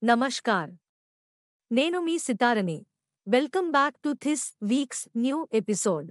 నమస్కార్ నేను మీ సితారని welcome back to this week's new episode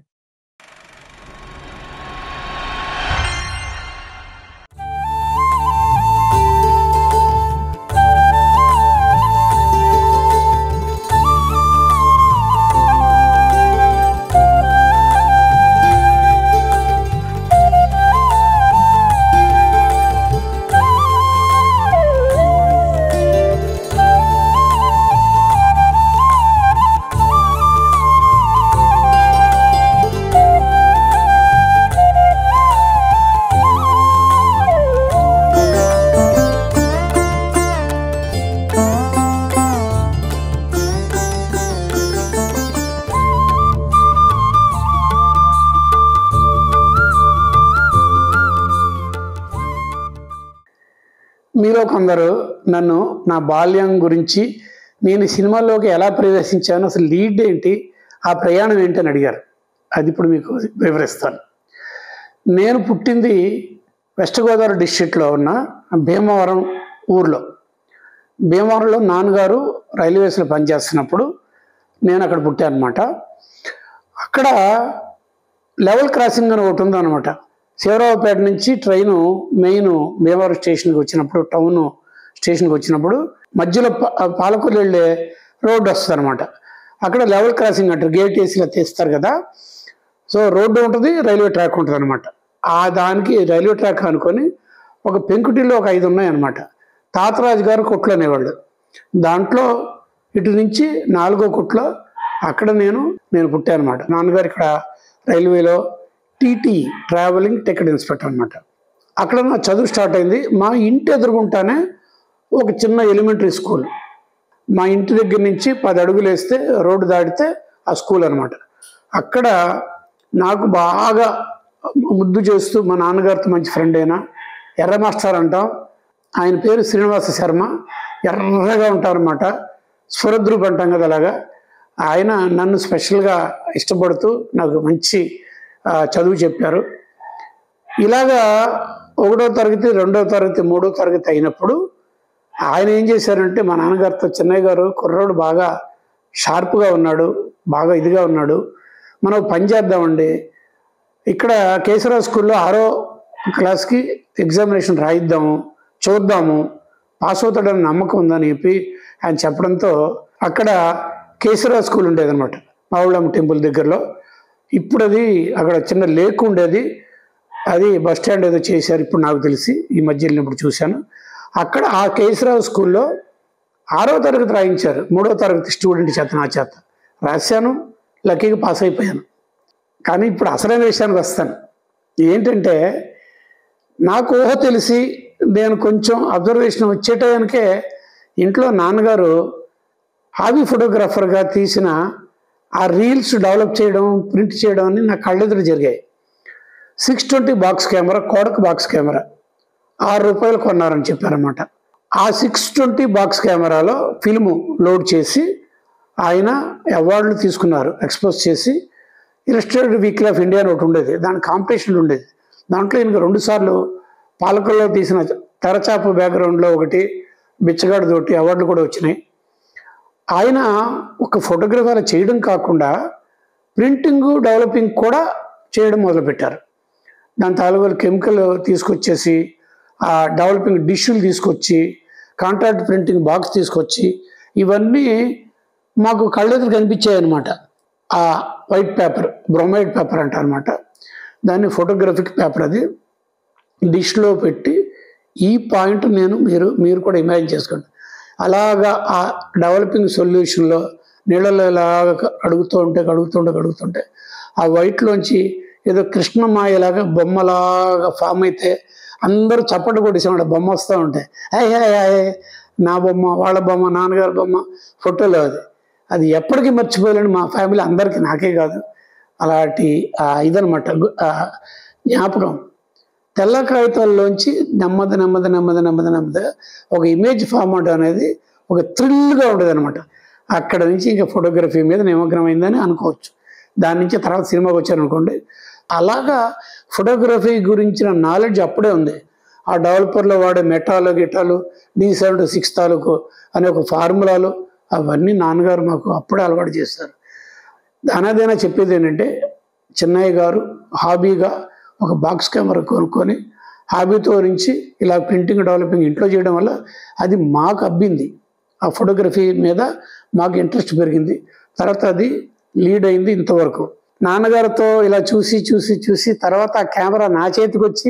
మీలో కొందరు నన్ను నా బాల్యం గురించి నేను సినిమాల్లోకి ఎలా ప్రవేశించాను, అసలు లీడ్ ఏంటి, ఆ ప్రయాణం ఏంటి అని అడిగారు. అది ఇప్పుడు మీకు వివరిస్తాను. నేను పుట్టింది వెస్ట్ గోదావరి డిస్ట్రిక్ట్లో ఉన్న భీమవరం ఊర్లో. భీమవరంలో నాన్నగారు రైల్వేస్లో పనిచేస్తున్నప్పుడు నేను అక్కడ పుట్టాను అనమాట. అక్కడ లెవెల్ క్రాసింగ్ అని ఒకటి ఉందన్నమాట. శివరావుపేట నుంచి ట్రైను మెయిన్ భీమవరం స్టేషన్కి వచ్చినప్పుడు, టౌన్ స్టేషన్కి వచ్చినప్పుడు మధ్యలో పాలకొల్లు వెళ్ళే రోడ్డు వస్తుంది అనమాట. అక్కడ లెవెల్ క్రాసింగ్ అంటారు, గేట్ వేసిలా తీస్తారు కదా. సో రోడ్డు ఉంటుంది, రైల్వే ట్రాక్ ఉంటుంది అనమాట. ఆ దానికి రైల్వే ట్రాక్ అనుకొని ఒక పెంకుటిల్లో ఒక 5 ఉన్నాయన్నమాట. తాతరాజు గారు కొట్లు అనేవాళ్ళు. దాంట్లో ఇటు నుంచి 4వ కొట్లో అక్కడ నేను పుట్టాను అనమాట. నాన్నగారు ఇక్కడ రైల్వేలో టీటీ ట్రావెలింగ్ టికెట్ ఇన్స్పెక్టర్ అనమాట. అక్కడ నా చదువు స్టార్ట్ అయింది. మా ఇంటి ఎదురుగుంటానే ఒక చిన్న ఎలిమెంటరీ స్కూల్. మా ఇంటి దగ్గర నుంచి 10 అడుగులు వేస్తే రోడ్డు దాటితే ఆ స్కూల్ అనమాట. అక్కడ నాకు బాగా ముద్దు చేస్తూ మా నాన్నగారితో మంచి ఫ్రెండ్ అయినా ఎర్ర మాస్టర్ అంటాం. ఆయన పేరు శ్రీనివాస శర్మ. ఎర్రగా ఉంటారన్నమాట, స్వరద్రూప్ అంటాం కదా, అలాగా. ఆయన నన్ను స్పెషల్గా ఇష్టపడుతూ నాకు మంచి చదువు చెప్పారు. ఇలాగా 1వ తరగతి, 2వ తరగతి, 3వ తరగతి అయినప్పుడు ఆయన ఏం చేశారంటే, మా నాన్నగారితో చెన్నయ్య గారు కుర్రోడు బాగా షార్ప్గా ఉన్నాడు, బాగా ఇదిగా ఉన్నాడు, మనం పని చేద్దామండి, ఇక్కడ కేశవరావు స్కూల్లో 6వ క్లాస్కి ఎగ్జామినేషన్ రాయిద్దాము, చూద్దాము, పాస్ అవుతాడని నమ్మకం ఉందని చెప్పి ఆయన చెప్పడంతో అక్కడ కేశవరావు స్కూల్ ఉండేదన్నమాట, మావుళ్ళమ్మ టెంపుల్ దగ్గరలో. ఇప్పుడు అది అక్కడ చిన్న లేక్ ఉండేది, అది బస్ స్టాండ్ ఏదో చేశారు ఇప్పుడు నాకు తెలిసి, ఈ మధ్య వెళ్ళినప్పుడు చూశాను. అక్కడ ఆ కేశవరావు స్కూల్లో 6వ తరగతి రాయించారు. 3వ తరగతి స్టూడెంట్ చేత నా చేత రాశాను, లక్కీగా పాస్ అయిపోయాను. కానీ ఇప్పుడు అసలైన విషయానికి వస్తాను. ఏంటంటే, నాకు ఊహ తెలిసి నేను కొంచెం అబ్జర్వేషన్ వచ్చేటానికే ఇంట్లో నాన్నగారు హాబీ ఫోటోగ్రాఫర్గా తీసిన ఆ రీల్స్ డెవలప్ చేయడం, ప్రింట్ చేయడం అని నా కళ్ళెదురు జరిగాయి. 620 box camera, Kodak box camera ₹6 కొన్నారని చెప్పారన్నమాట. ఆ 620 బాక్స్ కెమెరాలో ఫిల్ము లోడ్ చేసి ఆయన అవార్డులు తీసుకున్నారు, ఎక్స్పోజ్ చేసి. ఇలస్ట్రేటెడ్ వీక్లీ ఆఫ్ ఇండియా అని ఒకటి ఉండేది, దాని కాంపిటీషన్ ఉండేది. దాంట్లో ఈయనకు 2 సార్లు పాలకొల్లో తీసిన తెరచాప బ్యాక్గ్రౌండ్లో ఒకటి, బిచ్చగాడు తోటి అవార్డులు కూడా వచ్చినాయి. ఆయన ఒక ఫోటోగ్రఫీ చేయడం కాకుండా ప్రింటింగ్, డెవలపింగ్ కూడా చేయడం మొదలుపెట్టారు. దాని తాలూకు కెమికల్ తీసుకొచ్చేసి, ఆ డెవలపింగ్ డిష్లు తీసుకొచ్చి, కాంట్రాక్ట్ ప్రింటింగ్ బాక్స్ తీసుకొచ్చి, ఇవన్నీ మాకు కళ్ళెదురు కనిపించాయి అనమాట. ఆ వైట్ పేపర్, బ్రోమైడ్ పేపర్ అంటారనమాట, దాన్ని ఫోటోగ్రఫిక్ పేపర్, అది డిష్లో పెట్టి, ఈ పాయింట్ మీరు కూడా ఇమాజిన్ చేసుకోండి. అలాగా ఆ డెవలపింగ్ సొల్యూషన్లో నీళ్ళలో ఇలాగా కడుగుతుంటే ఆ వైట్లోంచి ఏదో కృష్ణమాయలాగా బొమ్మలాగా ఫామ్ అయితే అందరూ చప్పట్లు కొట్టేసామంట. బొమ్మ వస్తూ ఉంటే నా బొమ్మ, వాళ్ళ బొమ్మ, నాన్నగారి బొమ్మ ఫోటోలో అది ఎప్పటికీ మర్చిపోలేండి మా ఫ్యామిలీ అందరికీ, నాకే కాదు. అలాంటి ఇదనమాట జ్ఞాపకం. తెల్ల కాగితాల్లోంచి నెమ్మది ఒక ఇమేజ్ ఫార్మాట్ అనేది ఒక థ్రిల్గా ఉండేది అనమాట. అక్కడ నుంచి ఇంకా ఫోటోగ్రఫీ మీద నిమగ్నమైందని అనుకోవచ్చు. దాని నుంచి తర్వాత సినిమాకి వచ్చాను అనుకోండి. అలాగా ఫోటోగ్రఫీ గురించిన నాలెడ్జ్ అప్పుడే ఉంది. ఆ డెవలపర్లో వాడే మెటాలు గిటాలు D7-6 తాలూకు అనే ఒక ఫార్ములాలు అవన్నీ నాన్నగారు మాకు అప్పుడే అలవాటు చేస్తారు. దానాదైనా చెప్పేది ఏంటంటే, చిన్నయ్య గారు హాబీగా ఒక బాక్స్ కెమెరా కొనుక్కొని హాబీతో నుంచి ఇలా ప్రింటింగ్ డెవలపింగ్ ఇంట్లో చేయడం వల్ల అది మాకు అబ్బింది. ఆ ఫోటోగ్రఫీ మీద మాకు ఇంట్రెస్ట్ పెరిగింది. తర్వాత అది లీడ్ అయింది ఇంతవరకు. నాన్నగారితో ఇలా చూసి చూసి చూసి తర్వాత ఆ కెమెరా నా చేతికి వచ్చి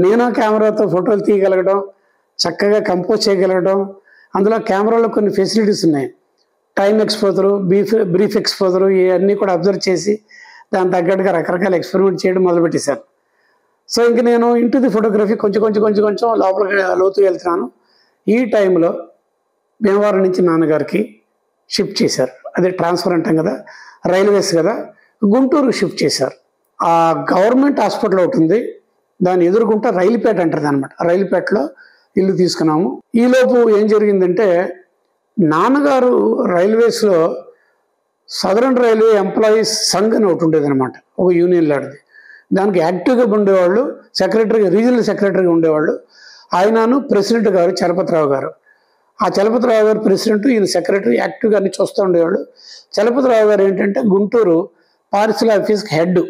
నేను ఆ కెమెరాతో ఫోటోలు తీయగలగడం, చక్కగా కంపోజ్ చేయగలగడం. అందులో కెమెరాలో కొన్ని ఫెసిలిటీస్ ఉన్నాయి. టైం ఎక్స్పోజరు, బ్రీఫ్ ఎక్స్పోజరు ఇవన్నీ కూడా అబ్జర్వ్ చేసి దాని తగ్గట్టుగా రకరకాల ఎక్స్పెరిమెంట్ చేయడం మొదలుపెట్టేశాను. సో ఇంక నేను ఇంటి ది ఫోటోగ్రఫీ కొంచెం లోపలికి లోతు వెళ్తున్నాను. ఈ టైంలో భీమవరం నుంచి నాన్నగారికి షిఫ్ట్ చేశారు. అదే ట్రాన్స్ఫర్ అంటాం కదా, రైల్వేస్ కదా, గుంటూరు షిఫ్ట్ చేశారు. ఆ గవర్నమెంట్ హాస్పిటల్ ఒకటి ఉంది, దాన్ని ఎదుర్కొంటా రైలుపేట అంటారు అనమాట. రైలుపేటలో ఇల్లు తీసుకున్నాము. ఈలోపు ఏం జరిగిందంటే, నాన్నగారు రైల్వేస్లో సదరన్ రైల్వే ఎంప్లాయీస్ సంఘ్ అని ఒకటి ఉండేది అనమాట, ఒక యూనియన్ లాంటిది. దానికి యాక్టివ్గా ఉండేవాళ్ళు, సెక్రటరీగా రీజనల్ సెక్రటరీగా ఉండేవాళ్ళు. ఆయనను ప్రెసిడెంట్ గారు చలపతిరావు గారు. ఆ చలపతిరావు గారు ప్రెసిడెంట్, ఈయన సెక్రటరీ, యాక్టివ్గా అన్ని చూస్తూ ఉండేవాళ్ళు. చలపతిరావు గారు ఏంటంటే గుంటూరు పార్సిల్ ఆఫీస్కి హెడ్.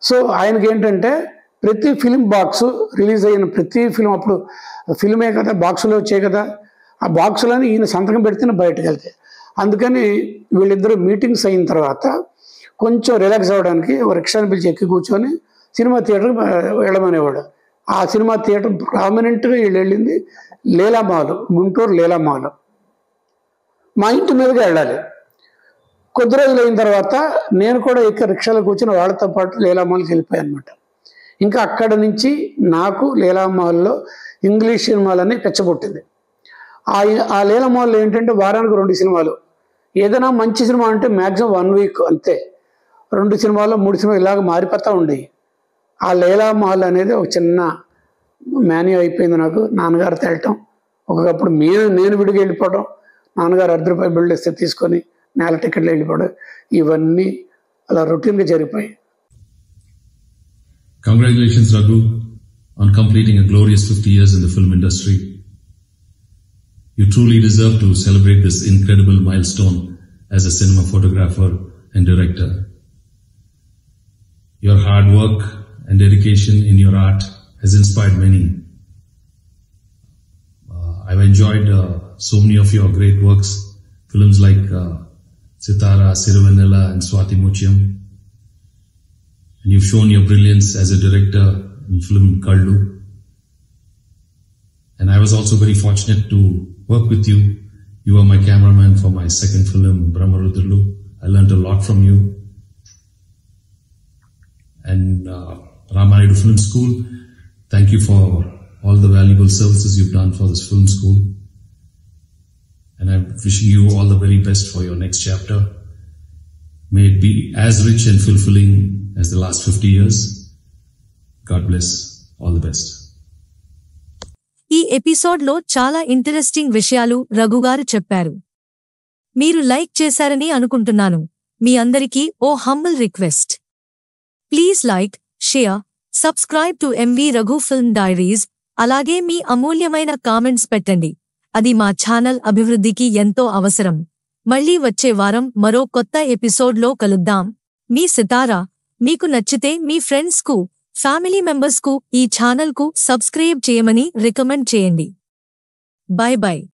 సో ఆయనకి ఏంటంటే ప్రతి ఫిలిం బాక్స్ రిలీజ్ అయిన ప్రతి ఫిలిం, అప్పుడు ఫిల్మే కదా, బాక్సులో వచ్చాయి కదా, ఆ బాక్సులని ఈయన సంతకం పెడితేనే బయటకు వెళ్తాయి. అందుకని వీళ్ళిద్దరూ మీటింగ్స్ అయిన తర్వాత కొంచెం రిలాక్స్ అవ్వడానికి ఒక రిక్షాని పిలిచి ఎక్కి కూర్చొని సినిమా థియేటర్కి వెళ్ళమనేవాడు. ఆ సినిమా థియేటర్ ప్రామినెంట్గా వీళ్ళు వెళ్ళింది లీలామాల్, గుంటూరు లీలామాల్. మా ఇంటి మీదగా వెళ్ళాలి. కొద్ది రోజులు అయిన తర్వాత నేను కూడా ఎక్కి రిక్షాలో కూర్చొని వాళ్ళతో పాటు లీలామాల్కి వెళ్ళిపోయాను అనమాట. ఇంకా అక్కడ నుంచి నాకు లీలామాల్లో ఇంగ్లీష్ సినిమాలన్నీ పెచ్చబొట్టింది. ఆ లీలామాల్లో ఏంటంటే వారానికి 2 సినిమాలు, ఏదైనా మంచి సినిమా అంటే మ్యాక్సిమం 1 వీక్ అంతే, 2 సినిమాలు 3 సినిమాలు ఇలాగ మారిపోతూ ఉండేవి. ఆ లీలామాల్ అనేది ఒక చిన్న మేన్యూ అయిపోయింది నాకు. నాన్నగారు తేలటం, ఒకప్పుడు నేను విడిగా వెళ్ళిపోవడం, నాన్నగారు ₹10 బిల్డ్ ఇస్తే తీసుకొని నేల టికెట్లు వెళ్ళిపోవడం, ఇవన్నీ అలా రొటీన్గా జరిగిపోయాయి. Congratulations, Raghu, on completing a glorious 50 years in the film industry. You truly deserve to celebrate this incredible milestone as a cinema photographer and director. Your hard work and dedication in your art has inspired many. I've enjoyed so many of your great works, films like Sitara, Siruvanella and Swati Mutyam. And you've shown your brilliance as a director in film Kallu. And I was also very fortunate to work with you. You were my cameraman for my second film, Brahmarudralu. I learned a lot from you. And Ramayana Film School, thank you for all the valuable services you've done for this film school. And I'm wishing you all the very best for your next chapter. May it be as rich and fulfilling as the last 50 years. God bless. All the best. ఈ ఎపిసోడ్లో చాలా interesting విషయాలు రఘుగారు చెప్పారు. మీరు like చేశారని అనుకుంటున్నాను. మీ అందరికీ ఓ humble request. Please like, share, subscribe to MV Raghu film diaries. అలాగే మీ అమూల్యమైన కామెంట్స్ పెట్టండి. అది మా ఛానల్ అభివృద్ధికి ఎంతో అవసరం. మళ్ళీ వచ్చే వారం మరో కొత్త ఎపిసోడ్లో కలుద్దాం. మీ సితారా. మీకు నచ్చితే మీ ఫ్రెండ్స్కు, ఫ్యామిలీ మెంబర్స్కు ఈ ఛానల్కు సబ్స్క్రైబ్ చేయమని రికమెండ్ చేయండి. By by.